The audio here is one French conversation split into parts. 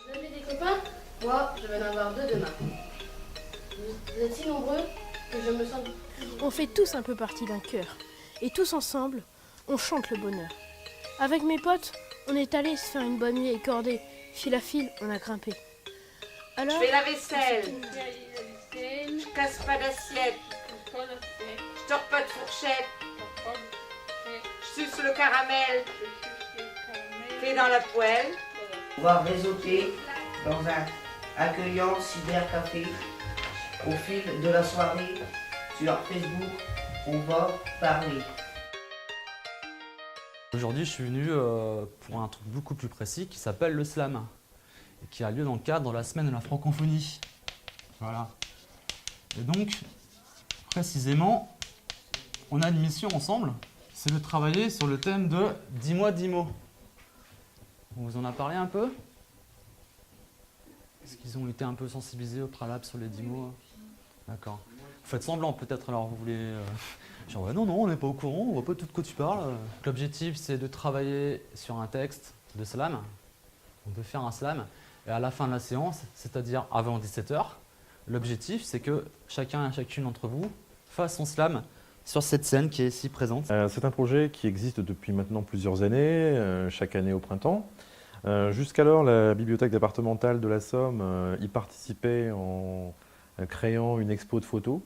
Vous avez des copains? Moi, je vais en avoir 2 demain. Vous êtes si nombreux que je me sens... On fait tous un peu partie d'un chœur. Et tous ensemble, on chante le bonheur. Avec mes potes, on est allés se faire une bonne nuit écordée. Fil à fil, on a grimpé. Alors, Je fais la vaisselle. Je casse pas d'assiette. Je tords pas de fourchette. Je suce le caramel. Clé dans la poêle. On va réseauter dans un accueillant cybercafé. Au fil de la soirée, sur Facebook, on va parler. Aujourd'hui, je suis venu pour un truc beaucoup plus précis qui s'appelle le slam et qui a lieu dans le cadre de la semaine de la francophonie. Voilà. Et donc, précisément, on a une mission ensemble, c'est de travailler sur le thème de 10 mois, 10 mots. On vous en a parlé un peu? Est-ce qu'ils ont été un peu sensibilisés au préalable sur les 10 mots? D'accord. Vous faites semblant peut-être, alors vous voulez... Genre, ouais, non, on n'est pas au courant, on voit pas tout de quoi tu parles. L'objectif, c'est de travailler sur un texte de slam, de faire un slam, et à la fin de la séance, c'est-à-dire avant 17h, l'objectif, c'est que chacun et chacune d'entre vous fasse son slam sur cette scène qui est ici présente. C'est un projet qui existe depuis maintenant plusieurs années, chaque année au printemps. Jusqu'alors, la bibliothèque départementale de la Somme y participait en créant une expo de photos.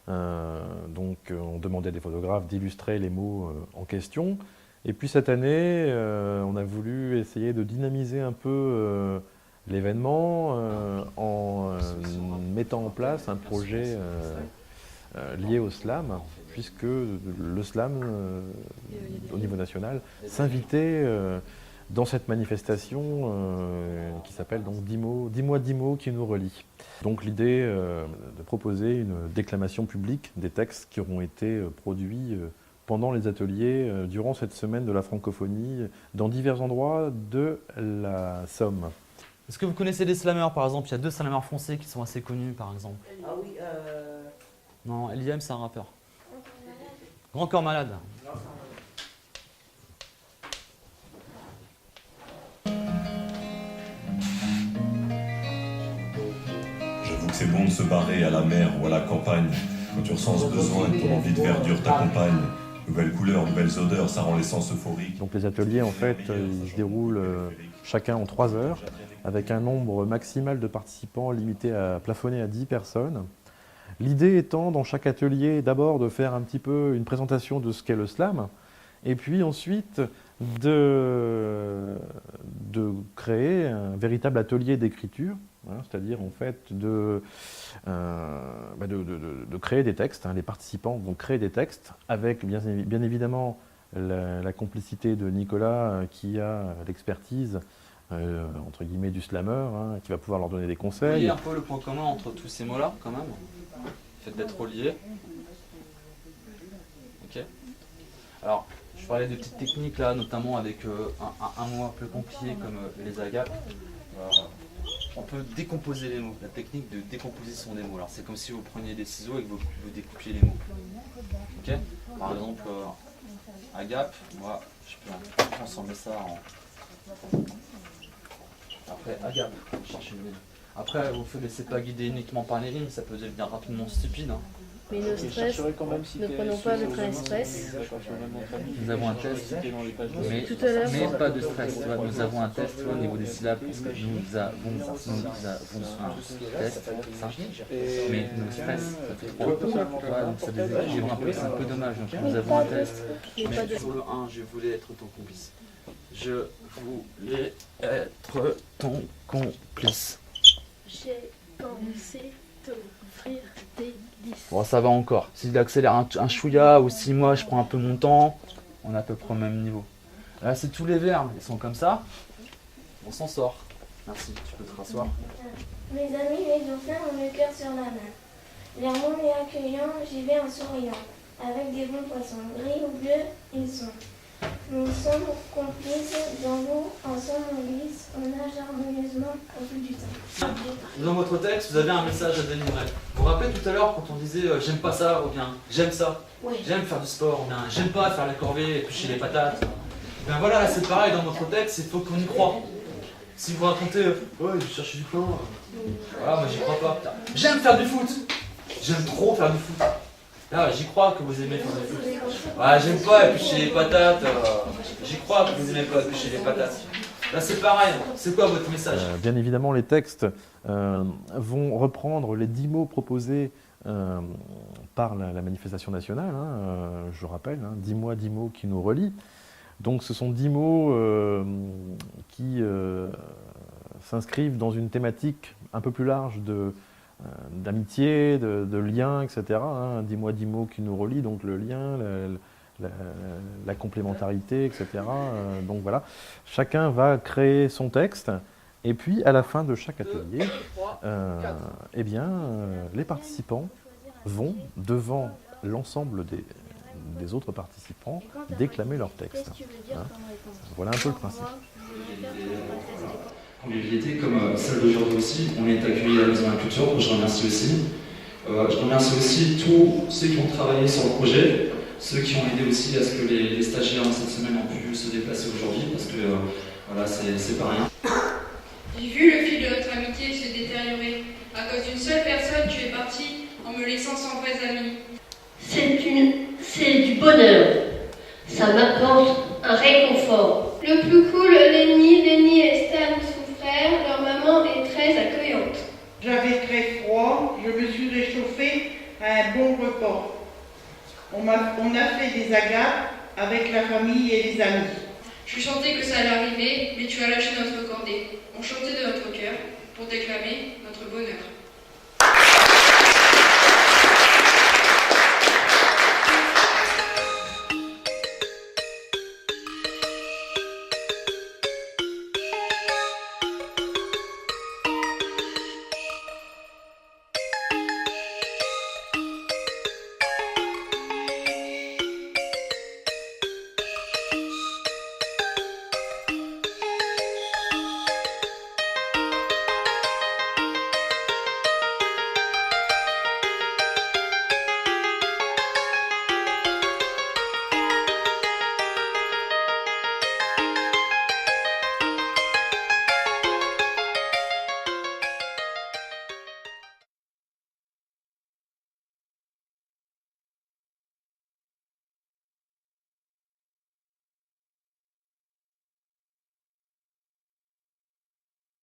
Donc on demandait à des photographes d'illustrer les mots en question. Et puis cette année, on a voulu essayer de dynamiser un peu l'événement en mettant en place un projet lié au slam, puisque le slam, au niveau national, s'invitait dans cette manifestation qui s'appelle donc 10 mois, 10 mots qui nous relient. Donc l'idée de proposer une déclamation publique des textes qui auront été produits pendant les ateliers durant cette semaine de la francophonie dans divers endroits de la Somme. Est-ce que vous connaissez des slammeurs par exemple? Il y a 2 slammeurs français qui sont assez connus par exemple. Ah oui, Non, L.I.M. c'est un rappeur. Grand Corps Malade. J'avoue que c'est bon de se barrer à la mer ou à la campagne. Quand tu ressens ce besoin, ton envie de verdure t'accompagne. Nouvelles couleurs, nouvelles odeurs, ça rend les sens euphoriques. Donc les ateliers, en fait, ils se déroulent chacun en 3 heures, avec un nombre maximal de participants limité à plafonner à 10 personnes. L'idée étant, dans chaque atelier, d'abord de faire un petit peu une présentation de ce qu'est le slam, et puis ensuite de créer un véritable atelier d'écriture, hein, c'est-à-dire en fait de créer des textes. Hein. Les participants vont créer des textes avec bien évidemment la complicité de Nicolas qui a l'expertise entre guillemets du slammer, hein, qui va pouvoir leur donner des conseils. Il y a un peu le point commun entre tous ces mots-là quand même, le fait d'être reliés. Ok. Alors, je parlais de petites techniques là, notamment avec un mot un peu compliqué comme les agapes. On peut décomposer les mots, la technique de décomposition des mots. Alors c'est comme si vous preniez des ciseaux et que vous découpiez les mots. Ok. Par exemple, agape, moi je peux transformer ça en... Après, agape, cherchez le mot. Après, vous ne laissez pas guider uniquement par les lignes, ça peut devenir rapidement stupide. Hein. Mais nos stress, ne prenons pas le train express. Nous avons un test, Tout à l'heure. mais pas de stress. Tu vois, nous avons un test au niveau des syllabes parce que nous avons un test, ça, mais nos stress, ça fait 3. Tu vois, donc ça déséquilibre un peu, c'est un peu dommage. Donc nous avons un test, mais sur le 1, je voulais être ton complice. Je voulais être ton complice. j'ai pensé t'offrir des délices. Bon, ça va encore. S'il accélère un chouïa ou si moi je prends un peu mon temps, on est à peu près au même niveau. Là, c'est tous les verbes, ils sont comme ça. On s'en sort. Merci, tu peux te rasseoir. Mes amis les dauphins ont le cœur sur la main. L'air bon et accueillant, j'y vais en souriant. Avec des bons poissons, gris ou bleus, ils sont. Nous sommes complices dans l'eau, ensemble on glisse, on nage harmonieusement au bout du temps. Dans votre texte, vous avez un message à délivrer. Vous vous rappelez tout à l'heure quand on disait j'aime pas ça ou bien j'aime ça, j'aime faire du sport ou bien j'aime pas faire la corvée et éplucher les patates. Ben voilà, là c'est pareil dans votre texte, il faut qu'on y croit. Si vous racontez, ouais, je cherche du pain, voilà, moi j'y crois pas. Putain. J'aime faire du foot. J'aime trop faire du foot. Là, j'y crois que vous aimez faire du foot. Ouais, j'aime pas éplucher les patates. J'y crois que vous aimez pas éplucher les patates. Là, c'est pareil. C'est quoi votre message? Bien évidemment, les textes vont reprendre les 10 mots proposés par la manifestation nationale. Je rappelle, 10 mois, 10 mots qui nous relient. Donc ce sont 10 mots qui s'inscrivent dans une thématique un peu plus large d'amitié, de lien, etc. 10 mois, 10 mots qui nous relient, donc le lien, la complémentarité, etc. Donc voilà, chacun va créer son texte. Et puis, à la fin de chaque atelier, les participants vont, devant l'ensemble des autres participants, déclamer leur texte. Voilà un peu le principe. Convivialité comme celle d'aujourd'hui aussi, on est accueillis à la Maison de la Culture, que je remercie aussi. Je remercie aussi tous ceux qui ont travaillé sur le projet, ceux qui ont aidé aussi à ce que les stagiaires cette semaine ont pu se déplacer aujourd'hui, parce que voilà, c'est pas rien. J'ai vu le fil de notre amitié se détériorer. À cause d'une seule personne, tu es parti en me laissant sans vrais amis. C'est du bonheur. Ça m'apporte un réconfort. Le plus cool, Lenny et Stan, son frère, leur maman est très accueillante. J'avais très froid, je me suis réchauffée à un bon repas. On a fait des agapes avec la famille et les amis. Je sentais que ça allait arriver, mais tu as lâché notre cordée. On chantait de notre cœur pour déclamer notre bonheur.